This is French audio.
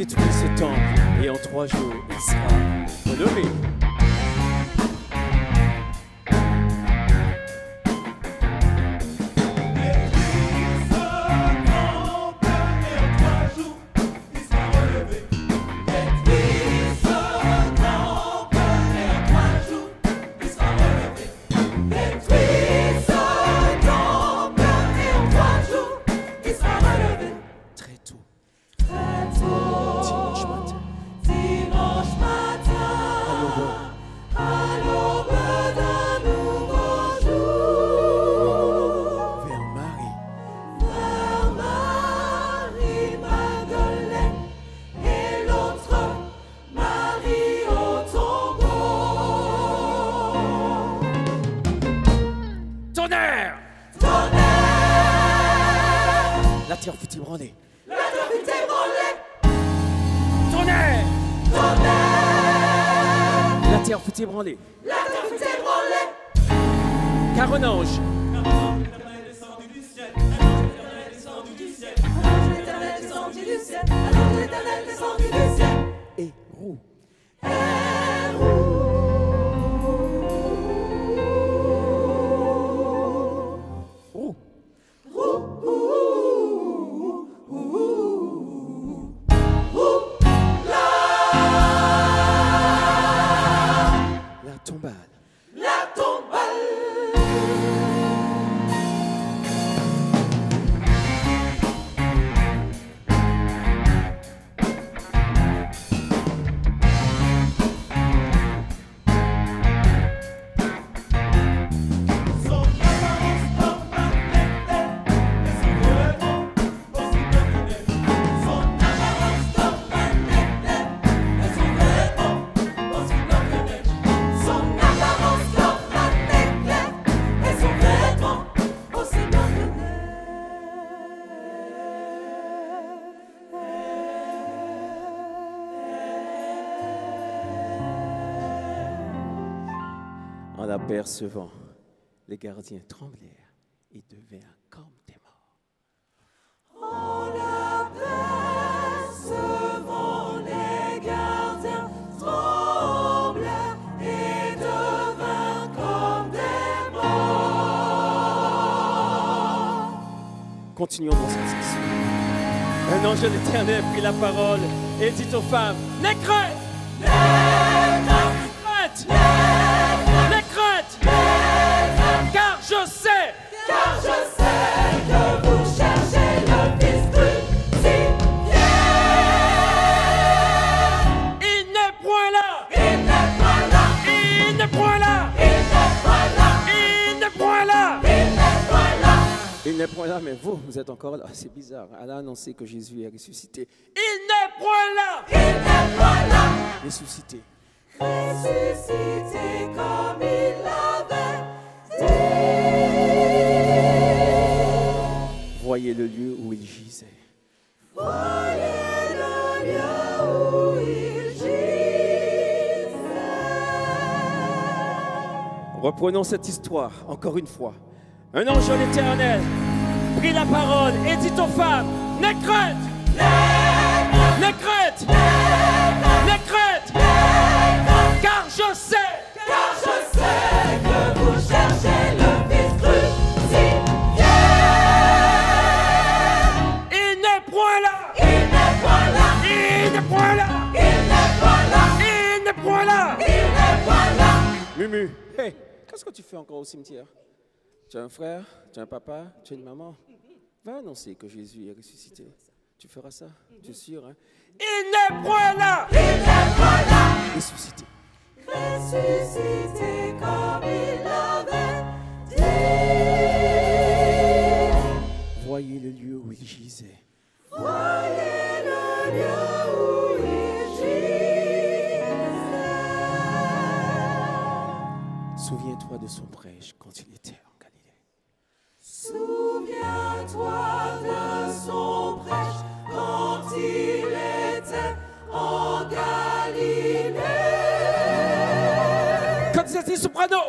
détruit ce temple et en 3 jours il sera relevé. La terre fut ébranlée. La terre fut ébranlée. Tonnerre! Tonnerre! La terre fut ébranlée. La terre fut ébranlée. Car un ange. Un ange éternel descendu du ciel. Un ange éternel descendu du ciel. Un ange éternel descendu du ciel. Un ange éternel descendu du ciel. Et roux. En l'apercevant, les gardiens tremblèrent et devinrent comme des morts. En l'apercevant, les gardiens tremblèrent et devinrent comme des morts. Continuons dans cette session. Un ange de l'Éternel prit la parole et dit aux femmes, n'aie crainte! Car je sais que vous cherchez le Fils crucifié. Il n'est point là. Il n'est point là. Il n'est point là. Il n'est point là. Il n'est point là. Il n'est point là. Il n'est point là, mais vous êtes encore là. C'est bizarre. Elle a annoncé que Jésus est ressuscité. Il n'est point là. Il n'est point là. Ressuscité. Ressuscité comme il l'avait dit. Voyez le lieu où il gisait. Voyez le lieu où il gisait. Reprenons cette histoire encore une fois. Un ange de l'Éternel prit la parole et dit aux femmes, n'aie crainte! N'aie crainte! N'aie crainte! Car je sais que vous cherchez le Fils crucifié. Il n'est point là! Il n'est point là. Il n'est point là! Il n'est point là. Il n'est point là! Il n'est point là. Mumu, hey, qu'est-ce que tu fais encore au cimetière? Tu as un frère, tu as un papa, tu as une maman. Va annoncer que Jésus est ressuscité. Tu feras ça, tu es sûr, hein? Il n'est point là! Il n'est point là. Ressuscité. Ressuscité comme il l'avait dit. Voyez le lieu où il gisait. Voyez le lieu où il gisait. Souviens-toi de son prêche quand il était en Galilée. Souviens-toi de son prêche quand il était en Galilée. Quand c'était soprano.